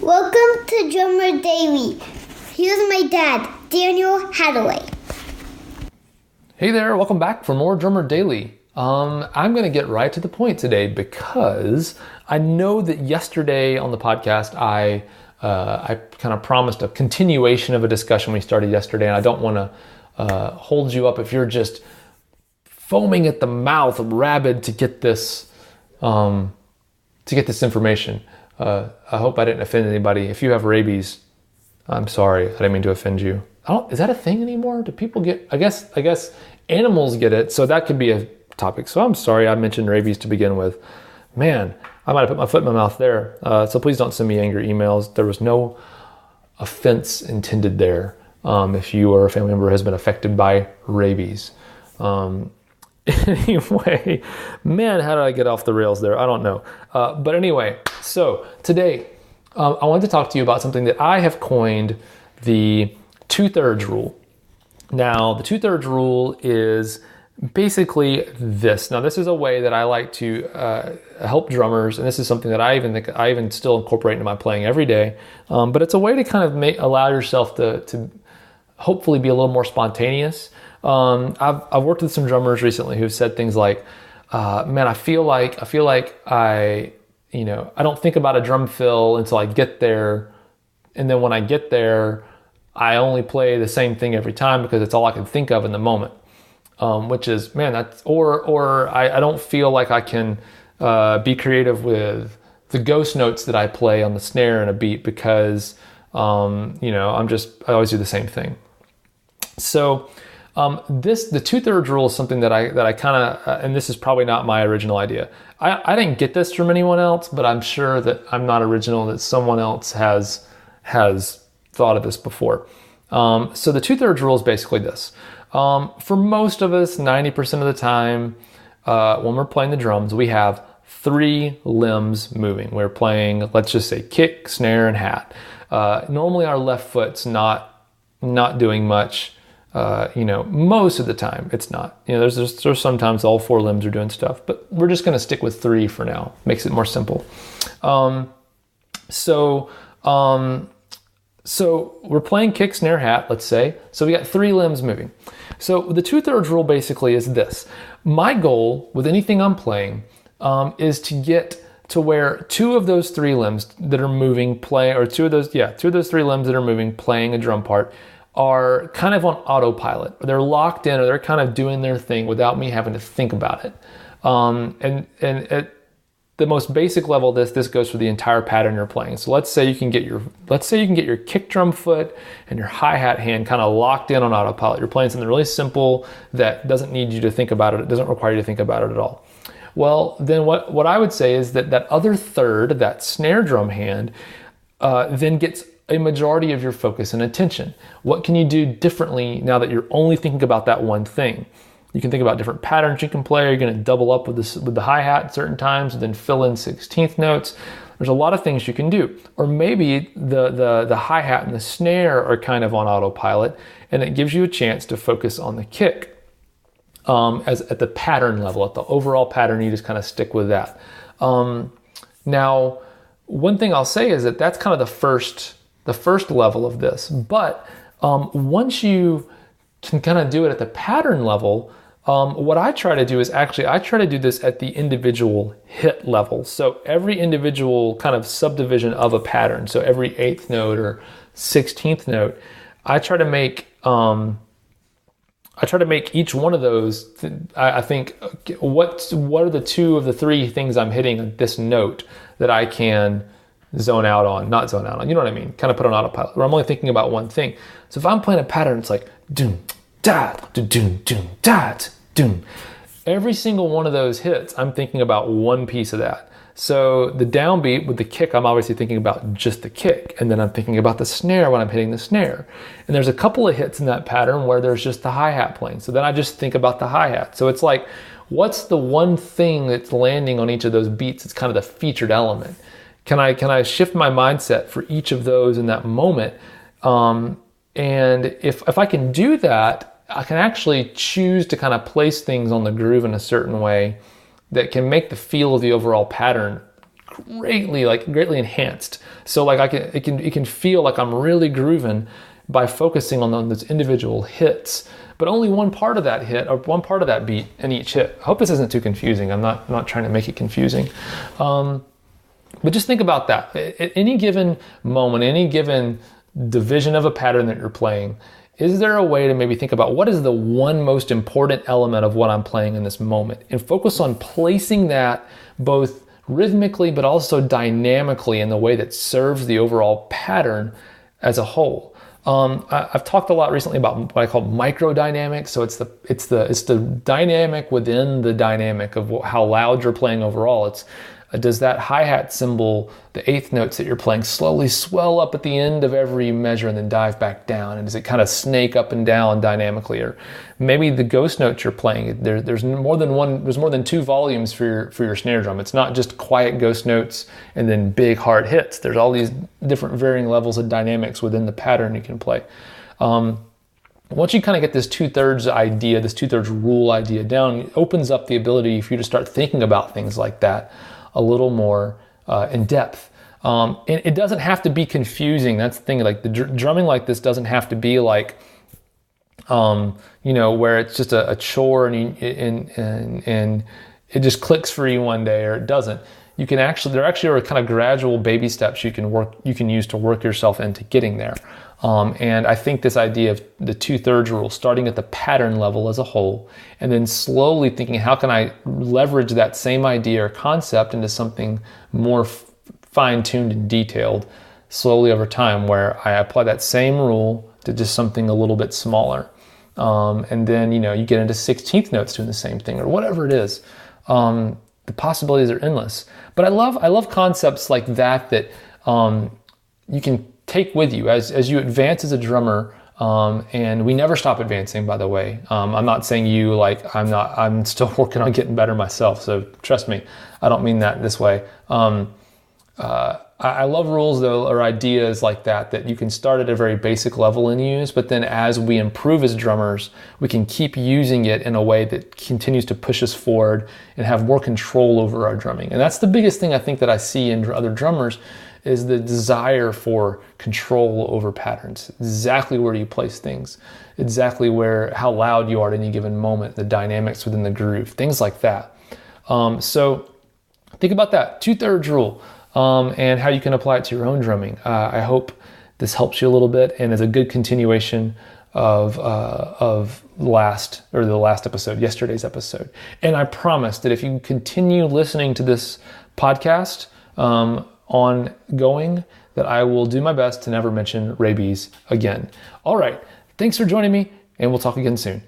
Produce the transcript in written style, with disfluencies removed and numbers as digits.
Welcome to Drummer Daily. Here's my dad, Daniel Hadaway. Hey there, welcome back for more Drummer Daily. I'm going to get right to the point today because I know that yesterday on the podcast I kind of promised a continuation of a discussion we started yesterday, and I don't want to hold you up if you're just foaming at the mouth, rabid to get this information. I hope I didn't offend anybody. If you have rabies, I'm sorry. I didn't mean to offend you. Is that a thing anymore? Do people get? I guess animals get it, so that could be a topic. So I'm sorry I mentioned rabies to begin with. Man, I might have put my foot in my mouth there. So please don't send me angry emails. There was no offense intended there. If you or a family member has been affected by rabies. Anyway, man, how did I get off the rails there? I don't know. But anyway, so today I wanted to talk to you about something that I have coined the 2/3 rule. Now, the 2/3 rule is basically this. Now, this is a way that I like to help drummers, and this is something that I even still incorporate into my playing every day. But it's a way to kind of allow yourself to hopefully be a little more spontaneous. I've worked with some drummers recently who've said things like, man, I feel like I don't think about a drum fill until I get there. And then when I get there, I only play the same thing every time because it's all I can think of in the moment. Which is, man, I don't feel like I can be creative with the ghost notes that I play on the snare in a beat because, I always do the same thing. So, the 2/3 rule is something that I kind of, and this is probably not my original idea. I didn't get this from anyone else, but I'm sure that I'm not original, that someone else has thought of this before. So the 2/3 rule is basically this. For most of us, 90% of the time, when we're playing the drums, we have 3 limbs moving. We're playing, let's just say, kick, snare, and hat. Normally our left foot's not doing much. Most of the time it's not. There's sometimes all 4 limbs are doing stuff, but we're just going to stick with 3 for now. Makes it more simple. So we're playing kick, snare, hat, let's say. So we got 3 limbs moving. So the 2/3 rule basically is this. My goal with anything I'm playing is to get to where 2 of those 3 limbs that are moving, two of those 3 limbs that are moving, playing a drum part, are kind of on autopilot. They're locked in, or they're kind of doing their thing without me having to think about it. And at the most basic level, this goes for the entire pattern you're playing. So let's say you can get your kick drum foot and your hi-hat hand kind of locked in on autopilot. You're playing something really simple that doesn't need you to think about it. It doesn't require you to think about it at all. Well, then what I would say is that other third, that snare drum hand, then gets a majority of your focus and attention. What can you do differently now that you're only thinking about that one thing? You can think about different patterns you can play. You're going to double up with the hi-hat at certain times and then fill in 16th notes. There's a lot of things you can do. Or maybe the hi-hat and the snare are kind of on autopilot, and it gives you a chance to focus on the kick. As at the pattern level, at the overall pattern, you just kind of stick with that. Now, one thing I'll say is that that's kind of the first level of this. But once you can kind of do it at the pattern level, what I try to do is I try to do this at the individual hit level. So every individual kind of subdivision of a pattern, so every 8th note or 16th note, I try to make each one of those. I think what are the 2 of the 3 things I'm hitting on this note that I can not zone out on, you know what I mean? Kind of put on autopilot, where I'm only thinking about one thing. So if I'm playing a pattern, it's like doom, da, doom, doom, da, doom. Every single one of those hits, I'm thinking about one piece of that. So the downbeat with the kick, I'm obviously thinking about just the kick, and then I'm thinking about the snare when I'm hitting the snare. And there's a couple of hits in that pattern where there's just the hi-hat playing. So then I just think about the hi-hat. So it's like, what's the one thing that's landing on each of those beats? It's kind of the featured element. Can I shift my mindset for each of those in that moment? And if I can do that, I can actually choose to kind of place things on the groove in a certain way that can make the feel of the overall pattern greatly enhanced. So like it can feel like I'm really grooving by focusing on those individual hits, but only one part of that hit or one part of that beat in each hit. I hope this isn't too confusing. I'm not trying to make it confusing. But just think about that. At any given moment, any given division of a pattern that you're playing, is there a way to maybe think about what is the one most important element of what I'm playing in this moment, and focus on placing that both rhythmically but also dynamically in the way that serves the overall pattern as a whole. I've talked a lot recently about what I call microdynamics. So it's the dynamic within the dynamic of how loud you're playing overall. Does that hi-hat cymbal, the eighth notes that you're playing, slowly swell up at the end of every measure and then dive back down? And does it kind of snake up and down dynamically? Or maybe the ghost notes you're playing, there's more than two volumes for your snare drum. It's not just quiet ghost notes and then big hard hits. There's all these different varying levels of dynamics within the pattern you can play. Once you kind of get this 2/3 idea, this 2/3 rule idea down, it opens up the ability for you to start thinking about things like that a little more in depth. It doesn't have to be confusing. That's the thing. Like the drumming like this doesn't have to be like, where it's just a chore and it just clicks for you one day, or it doesn't. There actually are kind of gradual baby steps you can use to work yourself into getting there. And I think this idea of the 2/3 rule, starting at the pattern level as a whole, and then slowly thinking, how can I leverage that same idea or concept into something more fine-tuned and detailed slowly over time, where I apply that same rule to just something a little bit smaller. And then, you get into 16th notes doing the same thing, or whatever it is. The possibilities are endless. But I love concepts like that you can take with you as you advance as a drummer, and we never stop advancing, by the way. I'm not saying I'm still working on getting better myself, so trust me, I don't mean that this way. I love rules though, or ideas like that you can start at a very basic level and use, but then as we improve as drummers, we can keep using it in a way that continues to push us forward and have more control over our drumming. And that's the biggest thing I think that I see in other drummers, is the desire for control over patterns. Exactly where do you place things? Exactly how loud you are at any given moment, the dynamics within the groove, things like that. So think about that 2/3 rule, and how you can apply it to your own drumming. I hope this helps you a little bit and is a good continuation of the last episode, yesterday's episode. And I promise that if you continue listening to this podcast, ongoing, that I will do my best to never mention rabies again. All right. Thanks for joining me, and we'll talk again soon.